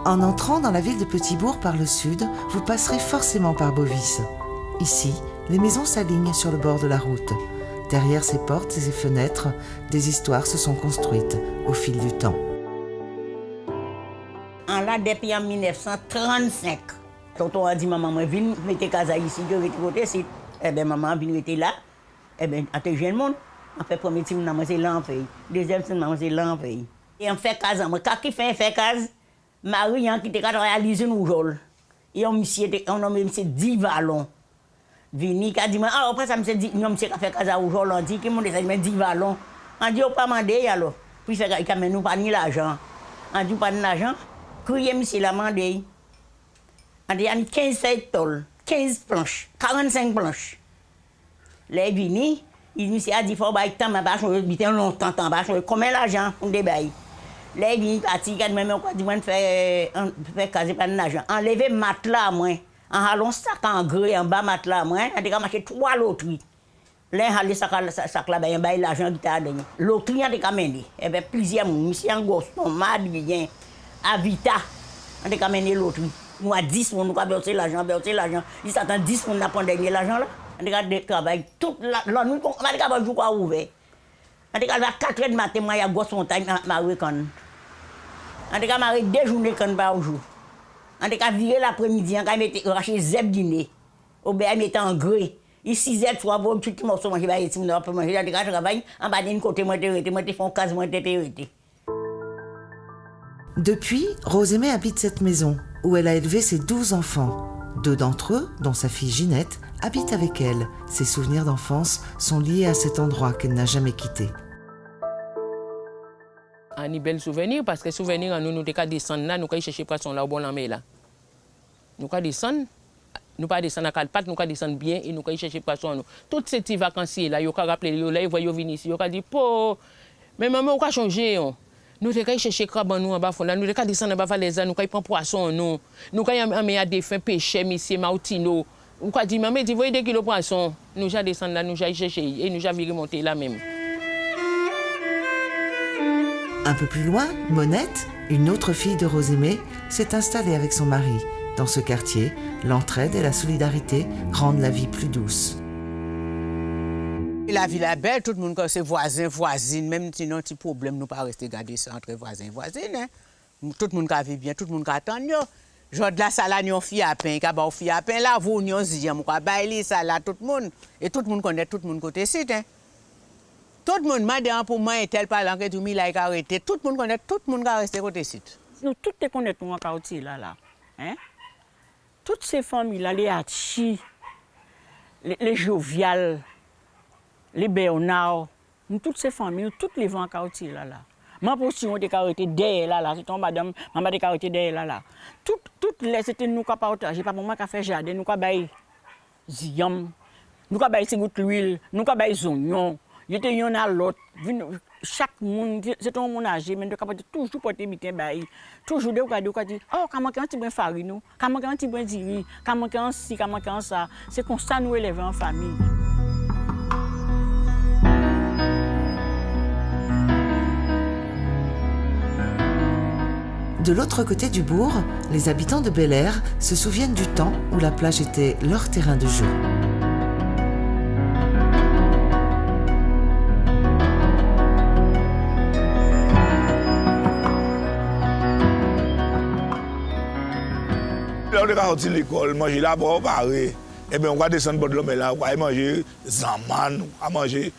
En entrant dans la ville de Petit-Bourg par le sud, vous passerez forcément par Bovis. Ici, les maisons s'alignent sur le bord de la route. Derrière ces portes et ces fenêtres, des histoires se sont construites au fil du temps. Là, depuis en 1935, tonton a dit maman, moi, viens mettre casa ici, je vais te côté ici. Eh bien, maman, viens rester là. Eh bien, à te jeune monde. En fait, premier team, c'est l'enfer. Deuxième team, c'est l'enfer. Et on fait casa, moi, quand il fait casa, Marie, qui était réalisé nous rôle. Et on nommé monsieur Divalon. Vini, qui a dit, ah, après ça, monsieur dit, non, monsieur, qui fait casa au rôle, on dit, qui m'a dit, Divalon. On dit, on pas mandé, alors. Puis, il a nous pas ni l'argent. On dit, pas de l'argent. Crier, monsieur, l'a mandé. On dit, il y a 15 feuilles tôles, 15 planches, 45 planches. Les vini, il a dit, il faut que temps, mais pas longtemps, combien d'argent pour des bails. Les vini, parti, il a dit, moi, faire caser pas d'argent. Enlever matelas, moi, en allant sac en grès, en bas matelas, moi, on a marché 3 loteries. L'un a sac là, il a l'argent qui t'a donné. L'autre, il a mené. Eh bien, plusieurs, monsieur Angoston, Madvien, Avita, on a mené l'autre. Nous à 10, nous avons versé l'argent. Il s'attend 10 pour nous prendre l'argent là. On a travaillé toute la nuit, on a joué à ouvert. On a 4 heures du matin, moi, il y a gosse montagne, Marie Con. On a maré 2 journées par jour. On a viré l'après-midi, on a racheté zeb dîner. Au BM était en grès. Il 6 heures, 3 heures, tout le monde a mangé, on a manger. On a travaillé, en bas d'un côté, moi, je fais un cas, moi, je Depuis, Rosémée habite cette maison où elle a élevé ses 12 enfants. 2 d'entre eux, dont sa fille Ginette, habitent avec elle. Ses souvenirs d'enfance sont liés à cet endroit qu'elle n'a jamais quitté. Un bel souvenir parce que souvenir nous devons descendre là, nous devons chercher poisson là au bon lamé là. Nous devons descendre, nous pas descendre à Calpat, nous devons descendre bien et nous devons chercher poisson nous. Toutes ces petits vacanciers là, ils ont rappelé, ils voient venir ici, ils ont dit po, mais maman on va changer. Nous devons chercher crabe nous en bas fond là, nous devons descendre en bas falaise, nous devons prendre poisson nous devons amener à des fins pêcher monsieur Mautino. On va dire maman, tu voyez 2 kilos de poisson, nous allons descendre là, nous allons chercher et nous allons remonter là même. Un peu plus loin, Monette, une autre fille de Rosémée, s'est installée avec son mari. Dans ce quartier, l'entraide et la solidarité rendent la vie plus douce. La ville est belle, tout le monde connaît ses voisins, voisines, même si nous avons un petit problème, nous ne pouvons pas rester garder ça entre voisins et voisines. Hein. Tout le monde vit bien, tout le monde attend. Je de la salade, nous fille à pain, nous fille à pain, là, vous, nous disons, nous avons salade, tout le monde. Et tout le monde connaît tout le monde côté site. Hein. Tout le monde m'a dit pour moi, tel parlant que tout le monde a arrêté. Tout le monde connaît, tout le monde a resté côté site. Nous tous les connaissons en quartier là. Hein? Toutes ces familles-là, les Hachi, les Jovial, les Bernard, nous toutes ces familles, toutes les vents en quartier là. Ma position de caractère derrière là, c'est ton madame, maman de caractère derrière là. Toutes les c'était nous qui partager, pas maman qui fait jardin, nous qui bail ziam, nous qui bail c'est l'huile, nous qui bail oignons. J'étais yon à l'autre. Chaque monde, c'est un monde âgé, mais nous sommes toujours porter bitin bail. Toujours de regarder, dire, oh, comment on a farine, comment on a diri, comment on ci, comment on ça. C'est comme ça nous élevons en famille. De l'autre côté du bourg, les habitants de Bel-Air se souviennent du temps où la plage était leur terrain de jeu. On va sortir de l'école, manger là-bas, pareil. Et bien, on va descendre au bord de l'homme là, on va manger zaman, on va manger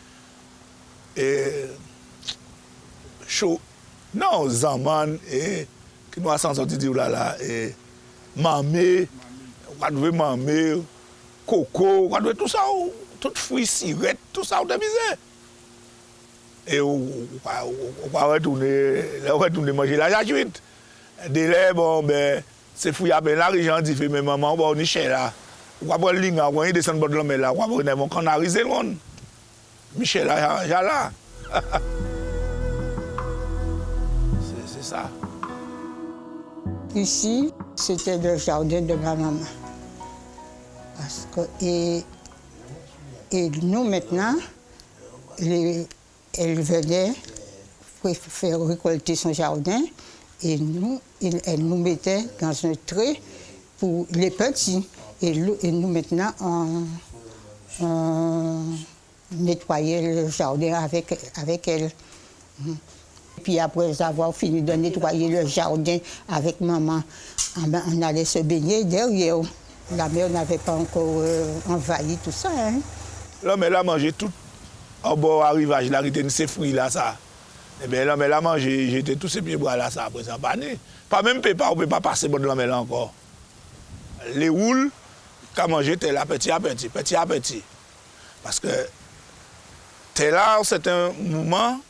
chaud. Non, zaman, et qui nous a sorti de là, et mamé, on va trouver mamé, coco, on va trouver tout ça, tout fruits, cirettes, tout ça, on a misé. Et on va retourner manger la jajuite. Délai, bon, ben. C'est fou, il y a bien l'argent, dit, mais maman, on va cher là. On va prendre ligne, on va descendre de l'homme là, on va prendre mon canariser le monde. Michel là, là. C'est ça. Ici, c'était le jardin de ma maman. Parce que, et nous maintenant, elle venait pour faire récolter son jardin. Et elle nous mettait dans un trait pour les petits. Et nous, maintenant, on nettoyait le jardin avec elle. Puis après avoir fini de nettoyer le jardin avec maman, on allait se baigner derrière. La mer n'avait pas encore envahi tout ça. Hein. L'homme, elle a mangé tout en bord arrivage, là, il ces fruits là, ça. Eh bien, l'homme, elle a mangé, j'étais tous ces pieds bras là, ça, après ça, pas même pépa, on ne peut pas passer bon de l'homme là encore. Les houles, qu'a mangé, t'es là petit à petit, petit à petit. Parce que t'es là, c'est un moment,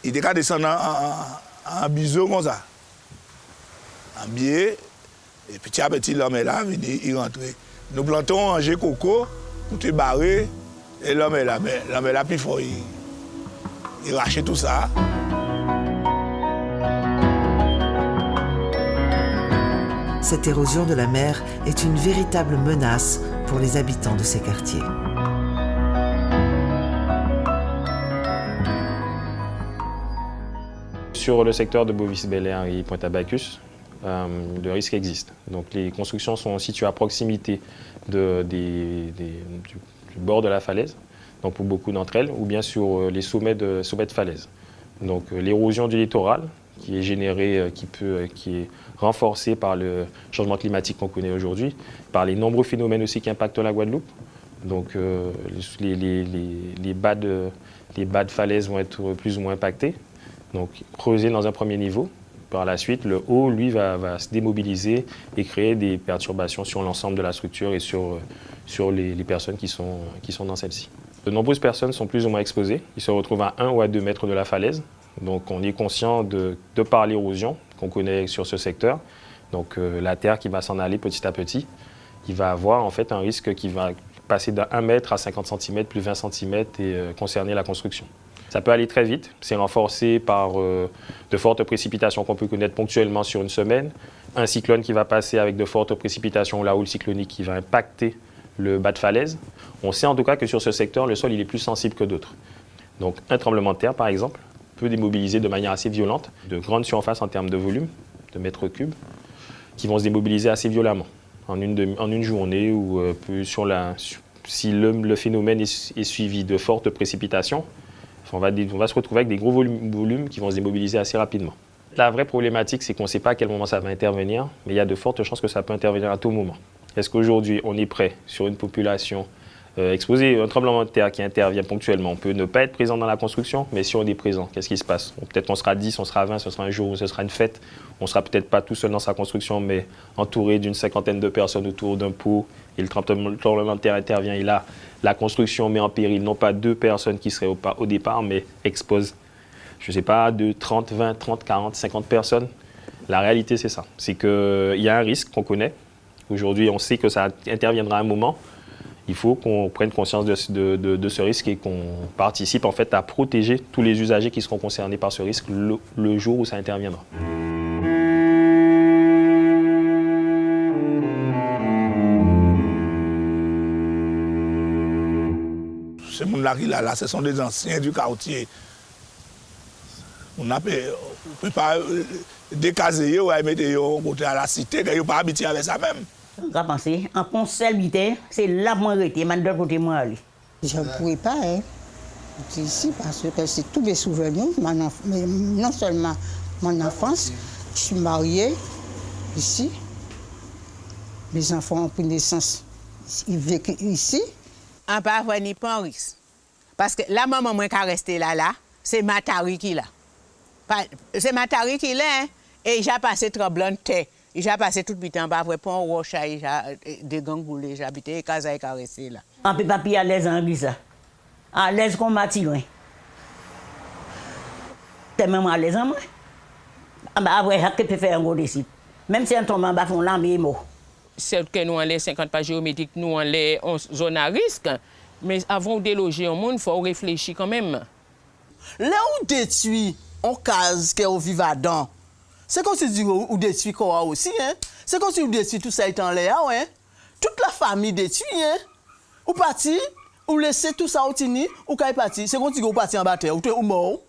il est qu'à descendre en biseau comme ça. En biais, et petit à petit, l'homme est là, il rentre. Nous plantons un coco, tout est barré, et l'homme est là, puis il faut il rachète tout ça. Cette érosion de la mer est une véritable menace pour les habitants de ces quartiers. Sur le secteur de Bovis-Bel-Air et Pointe-à-Bacchus, le risque existe. Donc les constructions sont situées à proximité du bord de la falaise, donc pour beaucoup d'entre elles, ou bien sur les sommets de falaise. Donc l'érosion du littoral, qui est générée, qui est renforcée par le changement climatique qu'on connaît aujourd'hui, par les nombreux phénomènes aussi qui impactent la Guadeloupe. Donc les bas de falaise vont être plus ou moins impactés. Donc creuser dans un premier niveau. Par la suite, le haut, lui, va se démobiliser et créer des perturbations sur l'ensemble de la structure et sur les personnes qui sont dans celle-ci. De nombreuses personnes sont plus ou moins exposées. Ils se retrouvent à 1 ou à 2 mètres de la falaise. Donc on est conscient de par l'érosion qu'on connaît sur ce secteur. Donc la terre qui va s'en aller petit à petit, il va avoir en fait un risque qui va passer de 1 mètre à 50 cm, plus 20 cm et concerner la construction. Ça peut aller très vite, c'est renforcé par de fortes précipitations qu'on peut connaître ponctuellement sur une semaine, un cyclone qui va passer avec de fortes précipitations, la houle cyclonique qui va impacter le bas de falaise. On sait en tout cas que sur ce secteur, le sol il est plus sensible que d'autres. Donc un tremblement de terre par exemple peut démobiliser de manière assez violente de grandes surfaces en termes de volume, de mètres cubes, qui vont se démobiliser assez violemment en une journée ou si le phénomène est suivi de fortes précipitations, on va se retrouver avec des gros volumes qui vont se démobiliser assez rapidement. La vraie problématique, c'est qu'on ne sait pas à quel moment ça va intervenir, mais il y a de fortes chances que ça peut intervenir à tout moment. Est-ce qu'aujourd'hui, on est prêt sur une population exposée à un tremblement de terre qui intervient ponctuellement? On peut ne pas être présent dans la construction, mais si on est présent, qu'est-ce qui se passe? Peut-être qu'on sera 10, on sera 20, ce sera un jour où ce sera une fête. On ne sera peut-être pas tout seul dans sa construction, mais entouré d'une 50aine de personnes autour d'un pot. Et le tremblement de terre intervient et là, la construction met en péril non pas 2 personnes qui seraient au départ, mais expose, je ne sais pas, 30, 20, 30, 40, 50 personnes. La réalité, c'est ça. C'est qu'il y a un risque qu'on connaît. Aujourd'hui, on sait que ça interviendra à un moment. Il faut qu'on prenne conscience de ce risque et qu'on participe en fait à protéger tous les usagers qui seront concernés par ce risque le jour où ça interviendra. Ces gens-là, là, ce sont des anciens du quartier. On ne peut pas décaser ou mettre côté à la cité, qu'ils ne pas habitués avec ça même. On va penser, en conseil, c'est là que moi j'étais, mais de l'autre côté, moi aller. Je ne pourrais pas être ici parce que c'est tous mes souvenirs, mais non seulement mon enfance, je suis mariée ici, mes enfants ont pris naissance, ils vécu ici. On ne peut avoir ni pas un risque. Parce que la maman qui est restée là, c'est Matari qui est là. C'est Matari qui est là, hein? Et j'ai passé tremblant de terre. J'ai passé tout le temps, après pont roche, des gangoulés, j'habitais, casa et caressé là. On ne peut pas à l'aise en ça. À l'aise comme Mathieu. T'es même à l'aise en moi. Après, je peux faire un gros décide. Même si on tombe en bas, on l'a mis mot. Certes que nous en les 50 pas géométriques, nous en les zone à risque, mais avant de déloger au monde, il faut réfléchir quand même. Là où détruit, on case qu'on vit dedans. C'est comme si on détruit quoi aussi, hein? C'est comme si on détruit tout ça étant là, hein? Toute la famille détruit, hein? Ou parti, ou laisser tout ça au tini, ou quand parti, c'est comme si on parti en bas terre, ou t'es mort.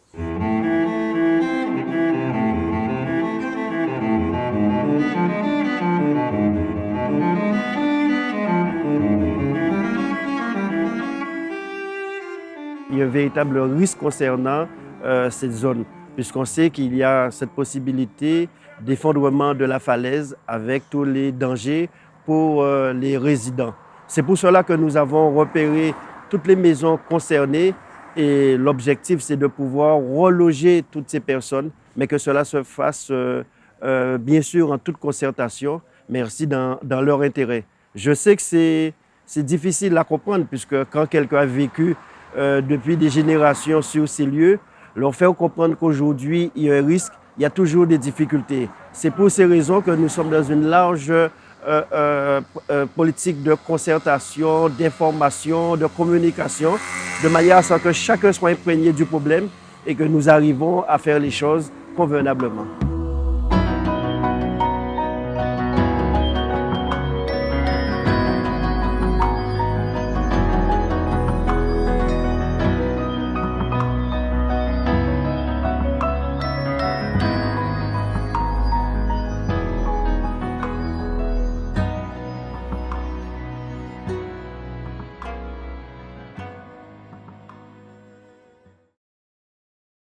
y a un véritable risque concernant cette zone, puisqu'on sait qu'il y a cette possibilité d'effondrement de la falaise avec tous les dangers pour les résidents. C'est pour cela que nous avons repéré toutes les maisons concernées et l'objectif, c'est de pouvoir reloger toutes ces personnes, mais que cela se fasse bien sûr en toute concertation, mais aussi dans leur intérêt. Je sais que c'est difficile à comprendre puisque quand quelqu'un a vécu depuis des générations sur ces lieux, leur faire comprendre qu'aujourd'hui il y a un risque, il y a toujours des difficultés. C'est pour ces raisons que nous sommes dans une large politique de concertation, d'information, de communication, de manière à ce que chacun soit imprégné du problème et que nous arrivons à faire les choses convenablement.